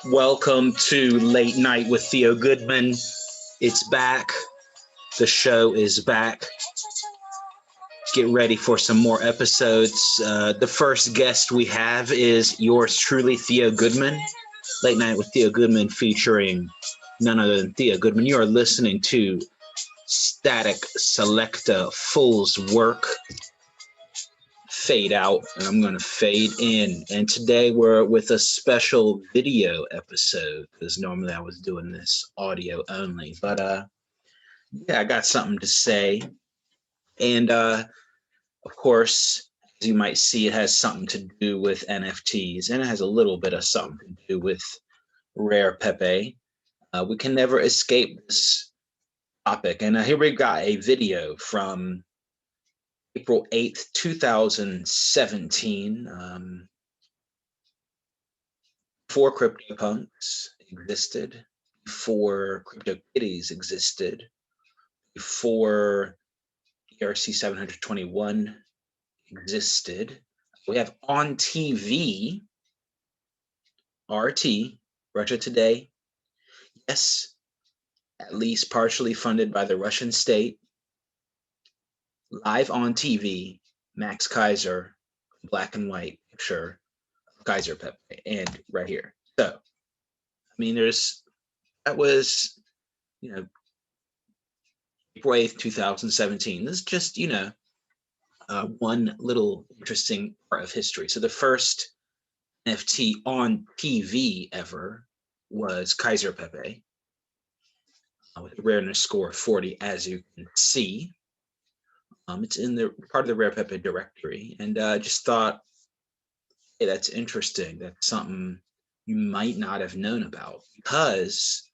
Welcome to Late Night with Theo Goodman. It's back. The show is back. Get ready for some more episodes. The first guest we have is yours truly, Theo Goodman. Late Night with Theo Goodman featuring none other than Theo Goodman. You are listening to Static Selecta Fool's Work. Fade out, and I'm going to fade in. And today we're with a special video episode because normally I was doing this audio only. But yeah, I got something to say. And of course, as you might see, it has something to do with NFTs, and it has a little bit of something to do with Rare Pepe. We can never escape this topic. And here we got a video from April 8th, 2017, before CryptoPunks existed, before CryptoKitties existed, before ERC 721 existed. We have on TV, RT, Russia Today, yes, at least partially funded by the Russian state. Live on TV, Max Kaiser, black and white picture of Kaiser Pepe, and right here. So, I mean, that was, April 8th, 2017. This is just, one little interesting part of history. So the first NFT on TV ever was Kaiser Pepe with a rareness score of 40, as you can see. It's in the part of the Rare Pepe directory, and I just thought, hey, that's interesting. That's something you might not have known about because,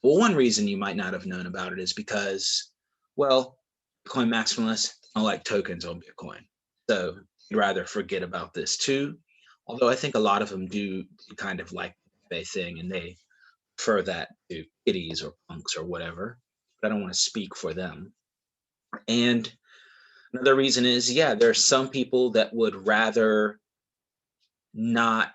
well, one reason you might not have known about it is because, well, Bitcoin maximalists don't like tokens on Bitcoin, so you'd rather forget about this too. Although I think a lot of them do kind of like the Pepe thing, and they prefer that to kitties or punks or whatever. But I don't want to speak for them. And another reason is, yeah, there are some people that would rather not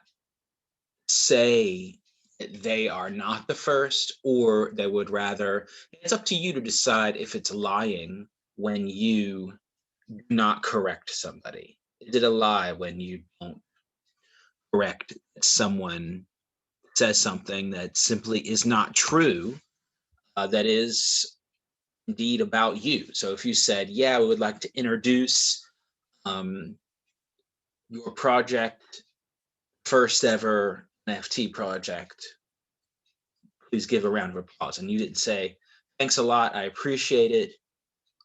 say that they are not the first, or they would rather, it's up to you to decide if it's lying when you do not correct somebody. Is it a lie when you don't correct someone says something that simply is not true, that is indeed about you? So if you said, yeah, we would like to introduce your project, first ever NFT project, please give a round of applause. And you didn't say, thanks a lot, I appreciate it.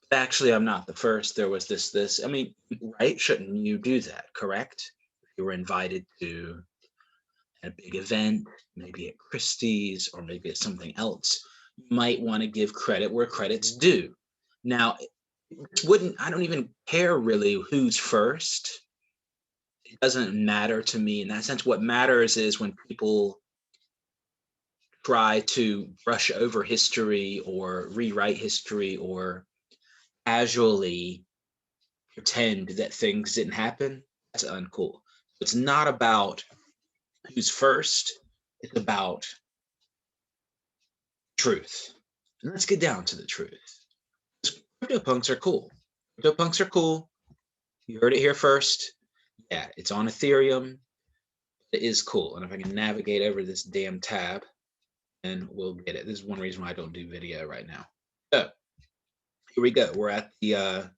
But actually, I'm not the first. There was this. I mean, right? Shouldn't you do that, correct? If you were invited to a big event, maybe at Christie's or maybe at something else, you might want to give credit where credit's due. Now, I don't even care really who's first. It doesn't matter to me in that sense. What matters is when people try to brush over history or rewrite history or casually pretend that things didn't happen. That's uncool. It's not about who's first. It's about truth. And let's get down to the truth. CryptoPunks are cool. CryptoPunks are cool. You heard it here first. Yeah, it's on Ethereum. It is cool. And if I can navigate over this damn tab, then we'll get it. This is one reason why I don't do video right now. So here we go. We're at the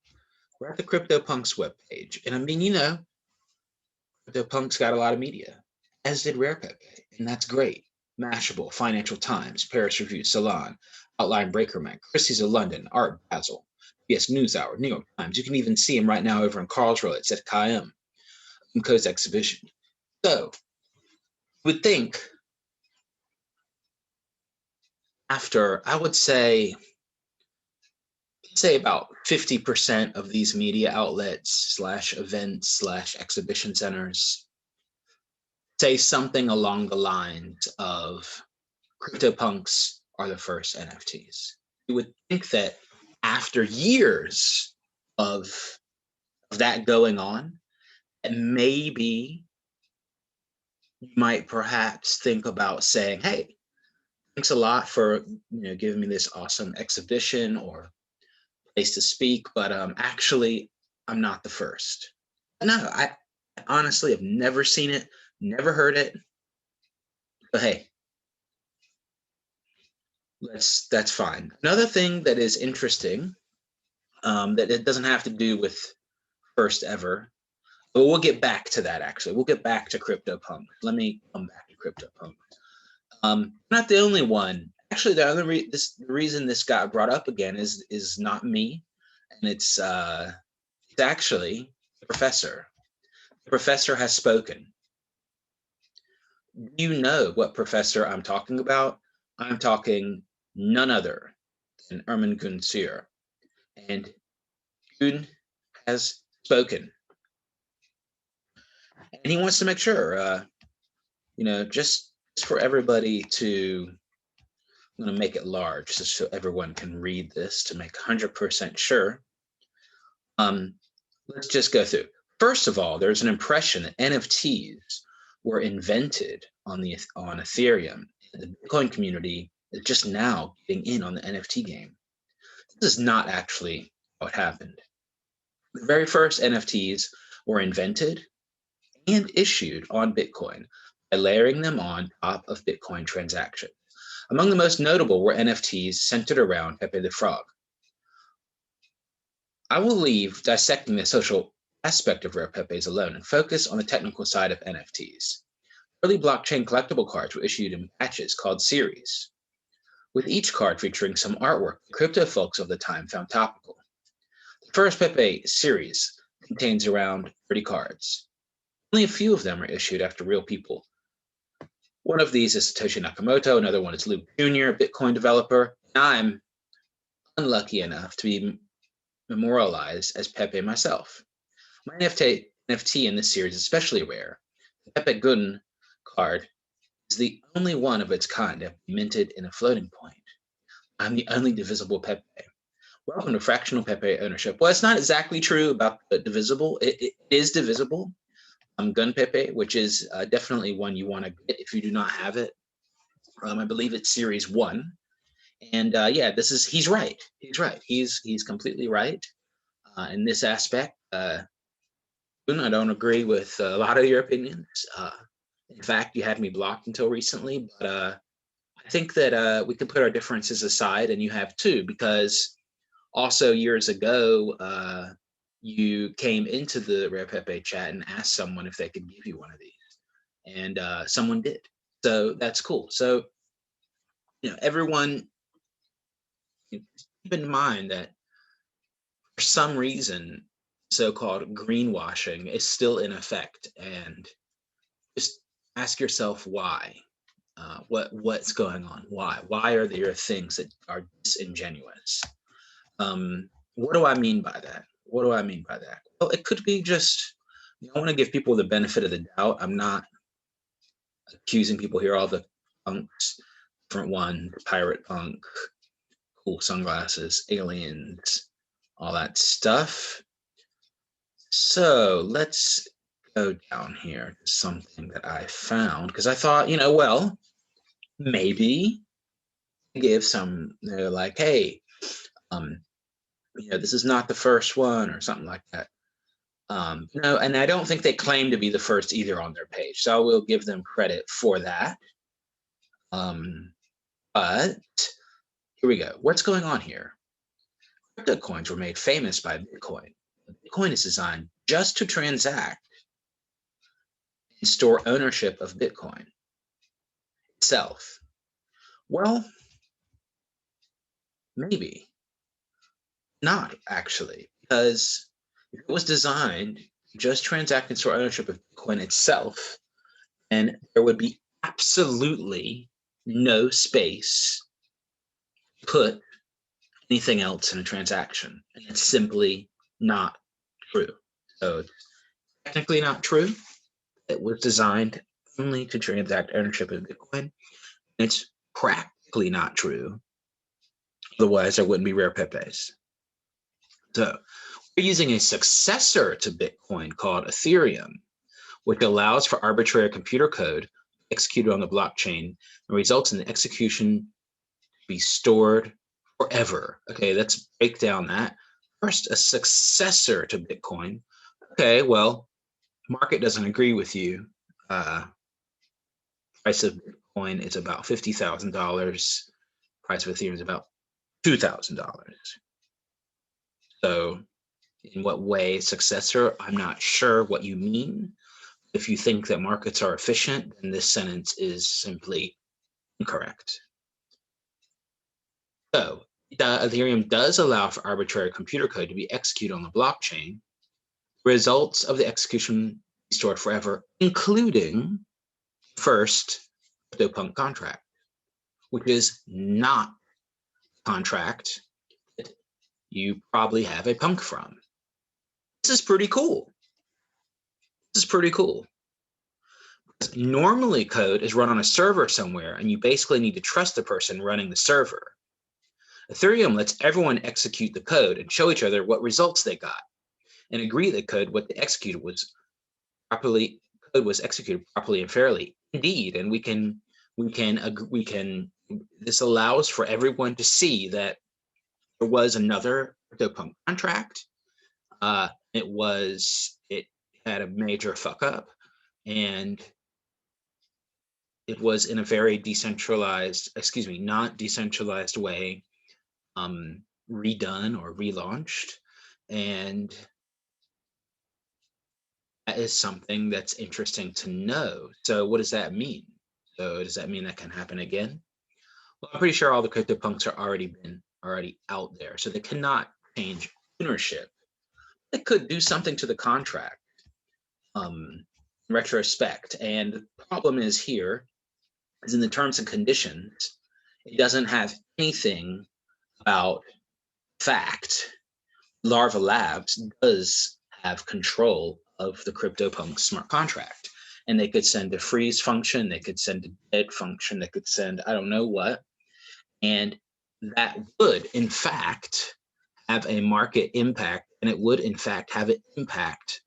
CryptoPunks webpage. And I mean, CryptoPunks got a lot of media, as did Rare Pepe, and that's great. Mashable, Financial Times, Paris Review, Salon, Outline Breaker Mag, Christie's of London, Art Basel, PBS NewsHour, New York Times. You can even see him right now over in Karlsruhe at ZKM, Coast Exhibition. So, you would think after, I would say about 50% of these media outlets / events / exhibition centers say something along the lines of CryptoPunks are the first NFTs. You would think that after years of that going on, that maybe you might perhaps think about saying, hey, thanks a lot for giving me this awesome exhibition or place to speak, but actually, I'm not the first. No, I honestly have never seen it, never heard it. But hey, that's fine. Another thing that is interesting, that it doesn't have to do with first ever, but we'll get back to that. Actually, we'll get back to CryptoPunk. Let me come back to CryptoPunk. Not the only one. Actually, the reason this got brought up again is not me, and it's actually the professor. The professor has spoken. You know what professor I'm talking about? I'm talking none other than Ermin Gunsier. And Gun has spoken. And he wants to make sure, just for everybody to, I'm going to make it large so everyone can read this to make 100% sure. Let's just go through. First of all, there's an impression that NFTs were invented on Ethereum. The Bitcoin community is just now getting in on the NFT game. This is not actually what happened. The very first NFTs were invented and issued on Bitcoin by layering them on top of Bitcoin transactions. Among the most notable were NFTs centered around Pepe the Frog. I will leave dissecting the social aspect of rare Pepes alone and focus on the technical side of NFTs. Early blockchain collectible cards were issued in batches called series, with each card featuring some artwork the crypto folks of the time found topical. The first Pepe series contains around 30 cards. Only a few of them are issued after real people. One of these is Satoshi Nakamoto, another one is Luke Jr., a Bitcoin developer. I'm unlucky enough to be memorialized as Pepe myself. My NFT in this series is especially rare. The Pepe Goodman card is the only one of its kind to be minted in a floating point. I'm the only divisible Pepe. Welcome to fractional Pepe ownership. Well, it's not exactly true about the divisible. It is divisible. Gun Pepe, which is definitely one you want to get if you do not have it. I believe it's series 1. And yeah, he's right. He's right. He's completely right in this aspect. I don't agree with a lot of your opinions. In fact, you had me blocked until recently, but I think that we can put our differences aside, and you have too, because also years ago, you came into the Rare Pepe chat and asked someone if they could give you one of these, and someone did. So that's cool. So, everyone, keep in mind that for some reason, so-called greenwashing is still in effect, and just ask yourself why. What's going on? Why are there things that are disingenuous? What do I mean by that? What do I mean by that? Well, it could be just, I want to give people the benefit of the doubt. I'm not accusing people here, all the punks, different one, pirate punk, cool sunglasses, aliens, all that stuff. So let's go down here to something that I found, because I thought, well, maybe give some, they're like, hey, this is not the first one or something like that. No, and I don't think they claim to be the first either on their page, so I will give them credit for that. But here we go. What's going on here? Crypto coins were made famous by Bitcoin. Bitcoin is designed just to transact and store ownership of Bitcoin itself. Well, maybe not actually, because if it was designed to just transact and store ownership of Bitcoin itself, and there would be absolutely no space to put anything else in a transaction. And it's simply not true. So it's technically not true. It was designed only to transact ownership of Bitcoin. It's practically not true. Otherwise, there wouldn't be rare Pepes. So we're using a successor to Bitcoin called Ethereum, which allows for arbitrary computer code executed on the blockchain and results in the execution to be stored forever. Okay, let's break down that. First, a successor to Bitcoin. Okay, well, market doesn't agree with you. Price of Bitcoin is about $50,000. Price of Ethereum is about $2,000. So in what way successor? I'm not sure what you mean. If you think that markets are efficient, then this sentence is simply incorrect. So Ethereum does allow for arbitrary computer code to be executed on the blockchain. Results of the execution be stored forever, including first CryptoPunk contract, which is not a contract that you probably have a punk from. This is pretty cool. This is pretty cool. Normally, code is run on a server somewhere, and you basically need to trust the person running the server. Ethereum lets everyone execute the code and show each other what results they got, and agree that what they executed was executed properly and fairly. Indeed, and this allows for everyone to see that there was another CryptoPunk contract. It had a major fuck up, and it was in a very not decentralized way, redone or relaunched. And that is something that's interesting to know. So what does that mean? So does that mean that can happen again? Well, I'm pretty sure all the CryptoPunks are already out there, so they cannot change ownership. They could do something to the contract, in retrospect. And the problem is here is in the terms and conditions, it doesn't have anything about fact. Larva Labs does have control of the CryptoPunk smart contract, and they could send a freeze function, they could send a dead function, they could send I don't know what, and that would in fact have a market impact, and it would in fact have an impact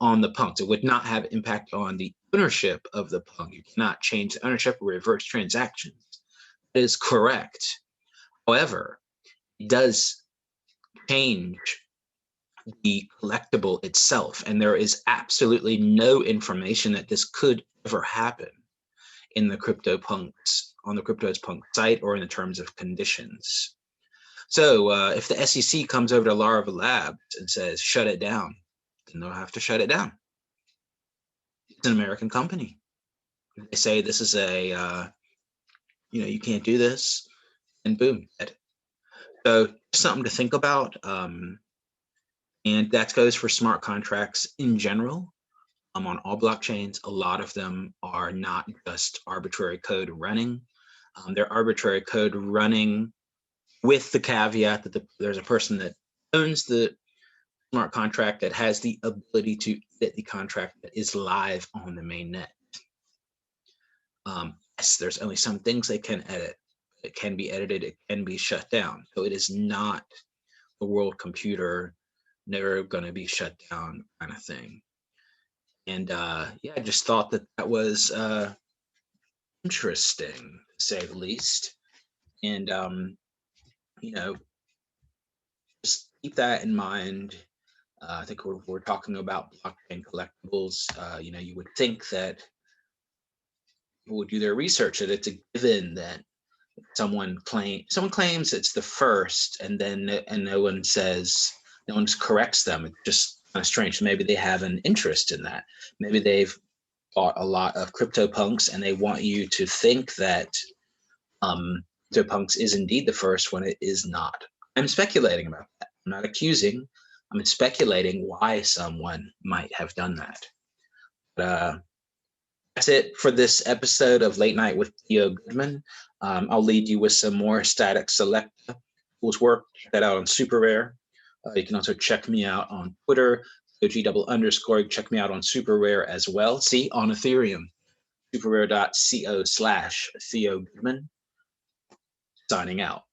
on the punks. It would not have impact on the ownership of the punk. You cannot change the ownership or reverse transactions. That is correct. However, it does change the collectible itself, and there is absolutely no information that this could ever happen in the CryptoPunks, on the CryptoPunk site, or in the terms of conditions. So if the SEC comes over to Larva Labs and says shut it down, then they'll have to shut it down. It's an American company. They say this is you can't do this, and boom. So something to think about. And that goes for smart contracts in general. On all blockchains, a lot of them are not just arbitrary code running. They're arbitrary code running with the caveat that there's a person that owns the smart contract that has the ability to edit the contract that is live on the main net. Yes, there's only some things they can edit. It can be edited, it can be shut down. So it is not a world computer, never going to be shut down kind of thing. And I just thought that was interesting, to say the least. And just keep that in mind. I think we're talking about blockchain collectibles. You would think that people would do their research, that it's a given that someone claims it's the first, and no one corrects them. It's just kind of strange. Maybe they have an interest in that. Maybe they've bought a lot of CryptoPunks and they want you to think that CryptoPunks is indeed the first when it is not. I'm speculating about that. I'm not accusing. I'm speculating why someone might have done that. But that's it for this episode of Late Night with Theo Goodman. I'll lead you with some more static select tools work. Check that out on Super Rare. You can also check me out on Twitter, OG__. Check me out on Super Rare as well. See, on Ethereum, superrare.co/Theo Goodman. Signing out.